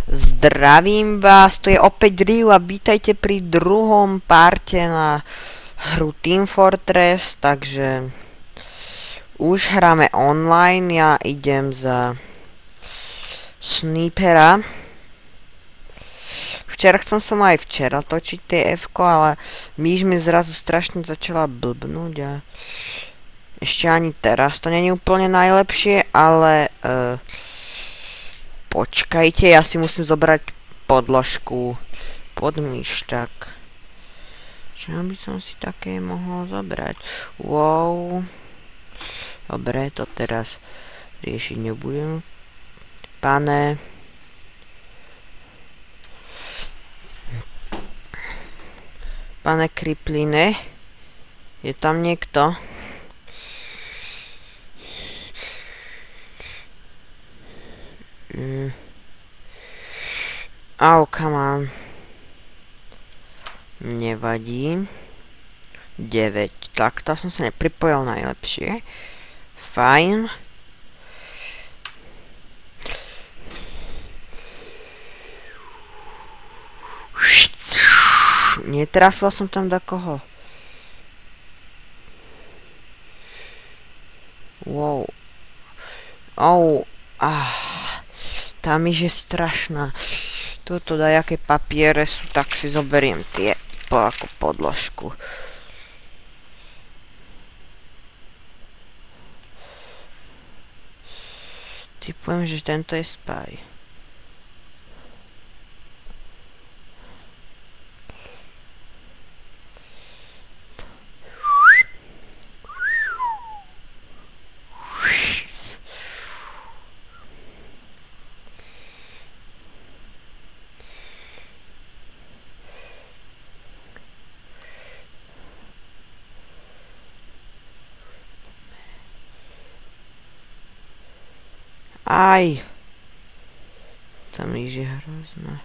Zdravím vás, tu je opäť Ryu a vítajte pri druhom parte na hru Team Fortress, takže už hráme online, ja idem za snipera. Chcel som aj včera točiť TF-ko, ale myš mi zrazu strašne začala blbnúť a ešte ani teraz to není úplne najlepšie, ale počkajte, ja si musím zobrať podložku pod myš, tak čo by som si také mohol zobrať? Wow. Dobre, to teraz riešiť nebudem. Pane Kripline, je tam niekto? Au, come on. Nevadí. 9. Tak, to som sa nepripojil najlepšie. Fajn. Netrafil som tam do koho. Wow. Au. Tá myš je strašná. Toto dajaké papiere sú, tak si zoberiem tie ako podložku. Typujem, že tento je spy. Aj. Tá myš je hrozná.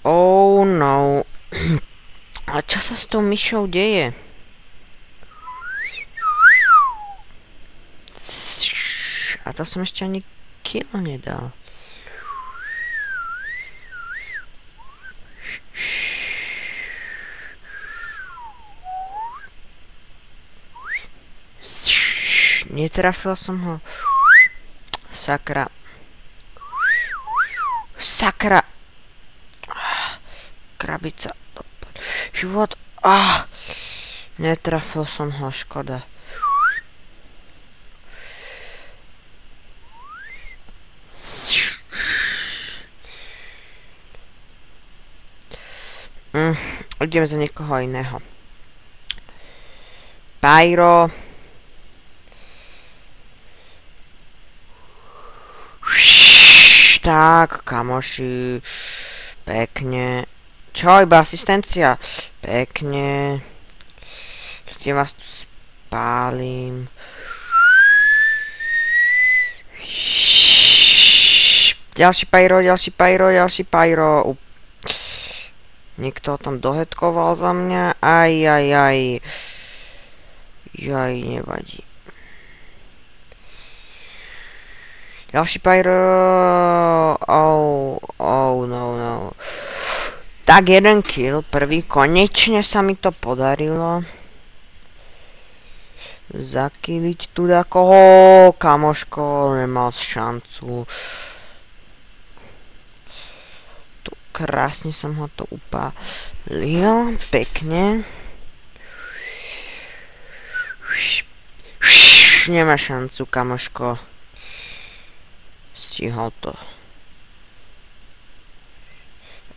Oh no. A čo sa s tou myšou deje? A to som ešte ani kill nedal. Netrafil som ho. Sakra. Sakra. Krabica. Život. Netrafil som ho, škoda. Idem za niekoho iného. Pyro. Tak, kamoši, pekne. Čo, iba asistencia? Pekne. Kde vás tu spálim? Ďalší pyro. Niekto tam dohetkoval za mňa. Aj. Nevadí. Ďalší pyro. Oh, no. Tak, jeden kill, prvý. Konečne sa mi to podarilo. Zakilliť tu takoho. Kamoško, nemal šancu. Tu krásne som ho to upálil. Pekne. Nemá šancu, kamoško. Stihol to.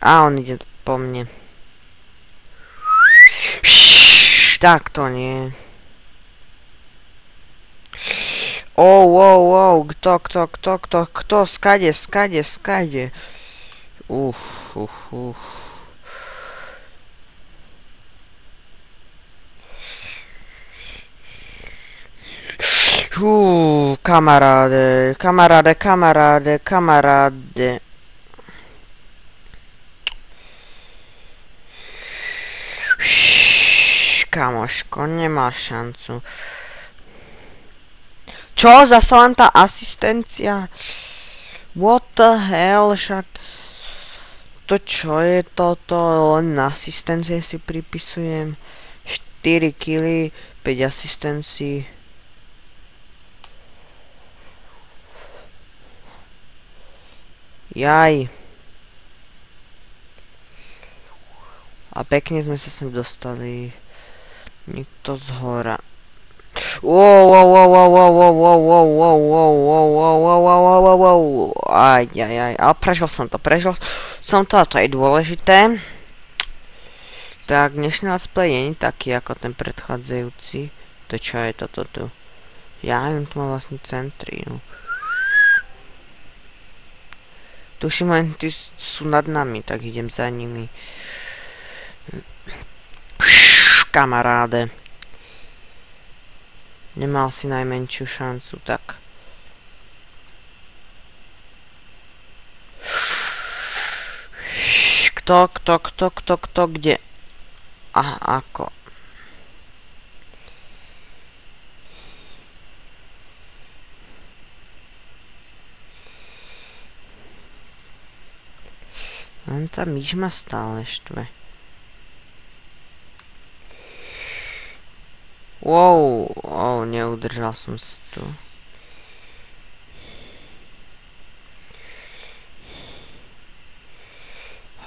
A on ide po mne. Tak to nie. Wow. Kto? Skade. Kamaráde. Kamoško, nemáš šancu. Čo? Zasa len tá asistencia? What the hell? Však... To čo je toto? Len asistencie si pripisujem. 4 killy, 5 asistencií. Jaj. A pekne sme sa sem dostali. Nikto z hora. Ajajaj, ale prežil som to a to je dôležité. Tak, dnešný let's play nie je taký ako ten predchádzajúci. To čo je toto tu? Ja neviem, tu má vlastne centrínu. Tuším len, tí sú nad nami, tak idem za nimi. Kamaráde. Nemal si najmenšiu šancu, tak. Kto, kde? Aha, ako? Len tá myš ma stále štve. Wow, neudržal som si tu.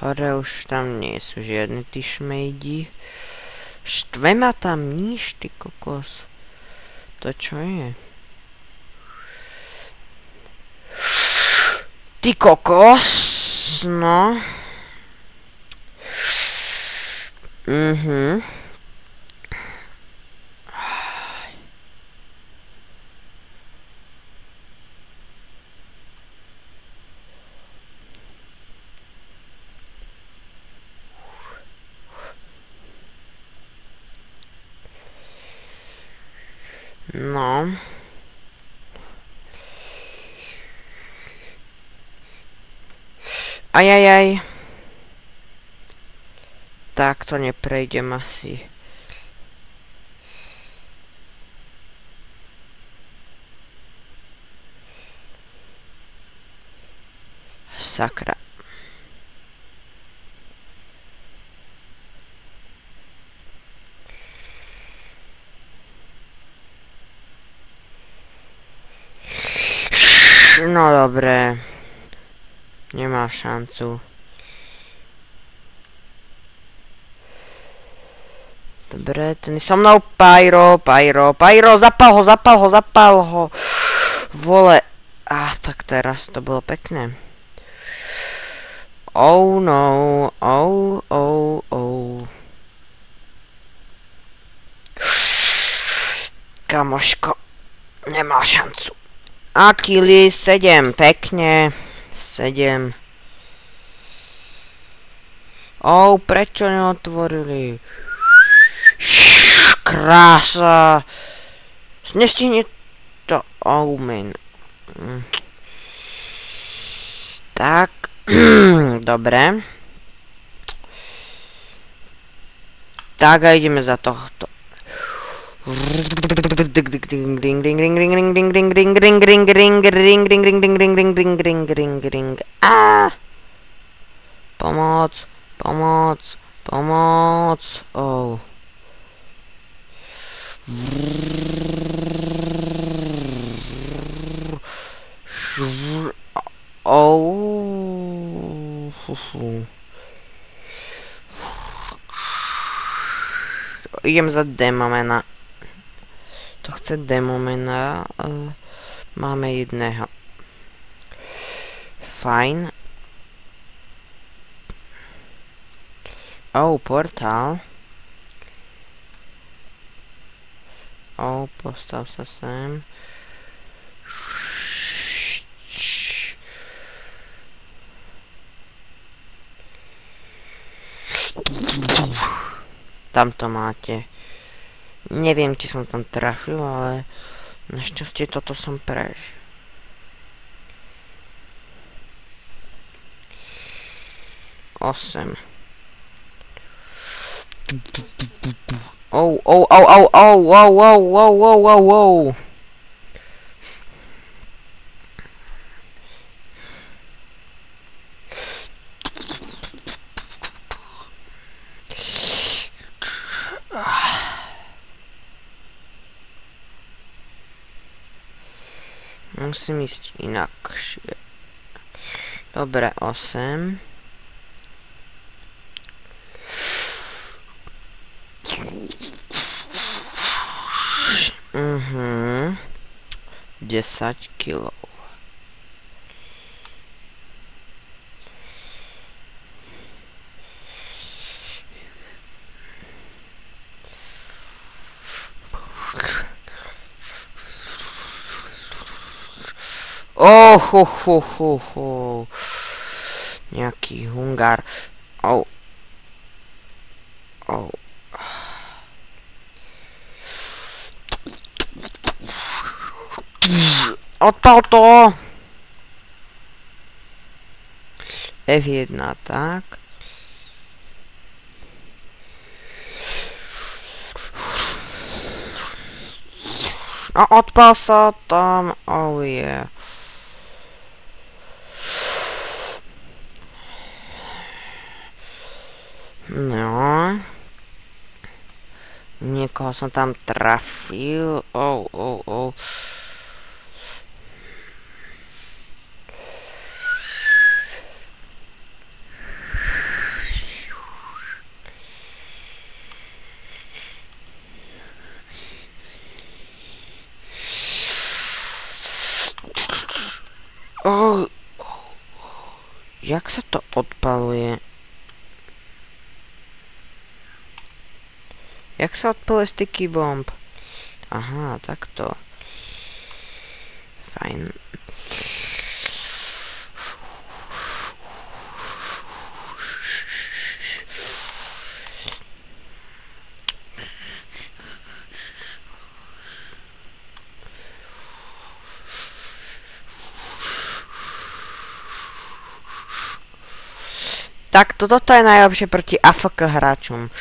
Hore už tam nie sú žiadne tí šmejdi. Štve ma tam níž, ty kokos. To čo je? Ty kokos, no. No. Ajajaj. Tak to neprejdem asi. Sakra. No dobre. Nemá šancu. Dobre, ten je so mnou. Pyro, zapal ho. Vole. Tak teraz to bolo pekné. Oh no, Kamoško, nemá šancu. Akili, 7, pekne. 7. Prečo neotvorili? Krása. Nestihne to. Man. Tak. Dobre. Tak a ideme za tohto. Pomoc. Idem za demomena. To chce demomena. Máme jedného. Fajn. Portál. Postav sa sem. Tam to máte. Neviem, či som tam trafil, ale našťastie toto som prežil. Oh, oh, oh, oh, oh, wow, wow, wow, wow, wow, wow. Musím ísť inakšie. Dobre, 8. Mhm. 10 kilov. Oh, ho, ho, ho, ho. Nejaký hungár. Oh. Oh. Odpal to! F1, tak. No, odpal sa tam. Oh yeah. No. Niekoho som tam trafil. Oh, oh, oh. Oh. Jak sa to odpaluje? Jak sa odpaluje sticky bomb? Aha, takto. Fajn. Tak toto je najlepšie proti AFK hráčom.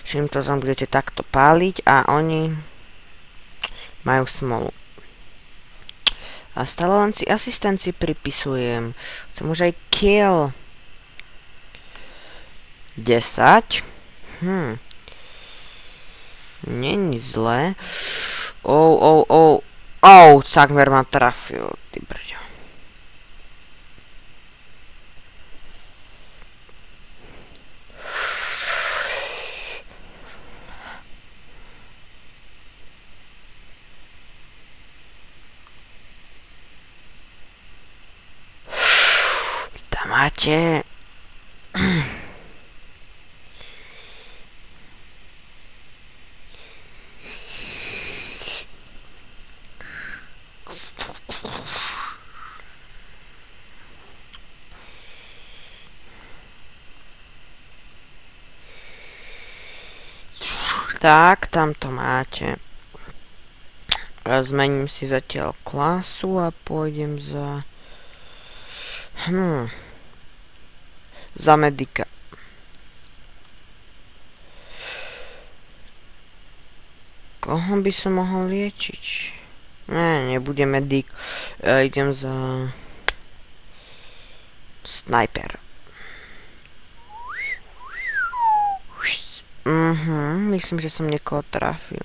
Že im to tam budete takto páliť a oni majú smolu. A stále len si asistencii pripisujem. Chcem už aj kill. 10. Není zle. Takmer ma trafil, ty brďo. Tam máte. Tak, tam to máte. Zmením si zatiaľ klasu a pôjdem za... Za medika. Koho by som mohol liečiť? Nebude medik. Idem za... Sniper. Myslím, že som niekoho trafil.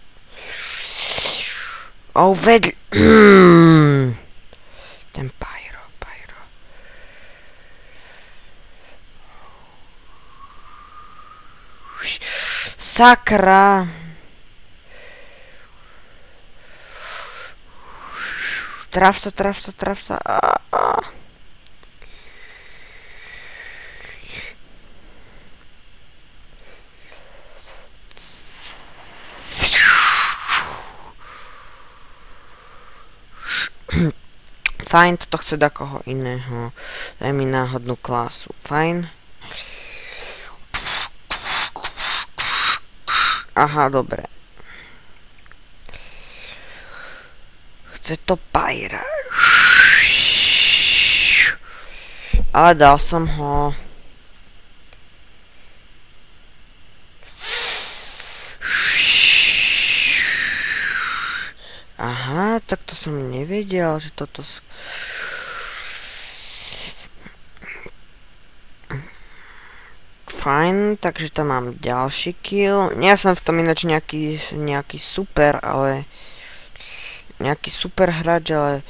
Ten Pyro. Sakra! Traf sa. Fajn, toto chce da koho iného. Daj mi náhodnú klasu. Fajn. Aha, dobre. Chce to Pyra. Ale dal som ho. Aha, tak to som nevedel, že toto... Fajn, takže tam mám ďalší kill. Ja som v tom ináč nejaký super, ale... Nejaký super hráč, ale...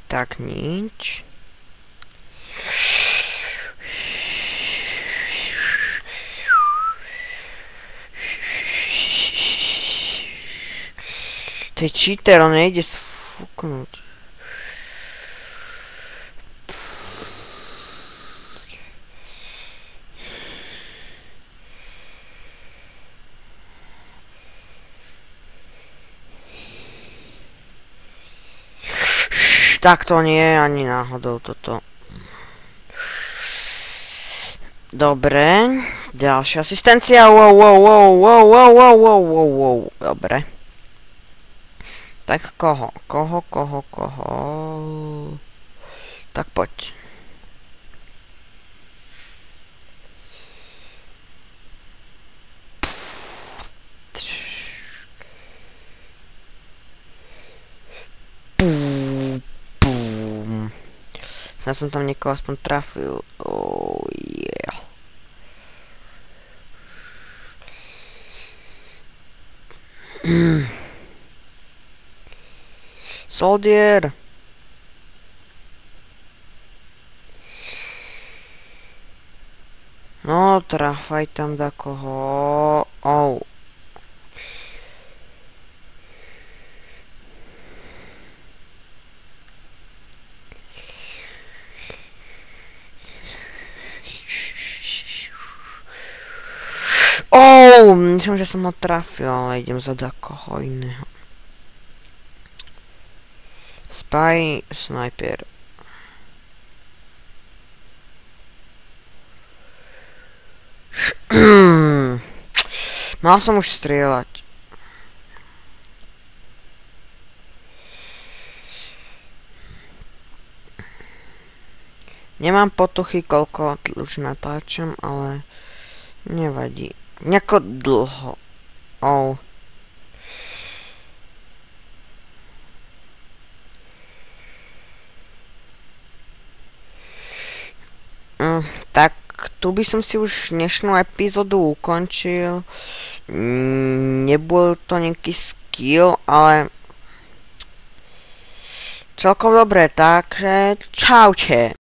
Tak nič. To je cheater, on nejde sfúknuť. Tak to nie je ani náhodou toto. Dobre. Ďalšia asistencia. Wow. Dobre. Tak koho? Tak poď. Snad som tam niekoho aspoň trafil. Oh yeah. Soldier. No, trafaj tam dakoho. Oh. Myslím, že som ho trafil, ale idem za dakoho iného. Spy, sniper. Mal som už strieľať. Nemám potuchy, koľko už natáčam, ale nevadí. Nejako dlho. Oh. Tak, tu by som si už dnešnú epizódu ukončil. Nebol to nejaký skill, ale celkom dobre, takže čaute.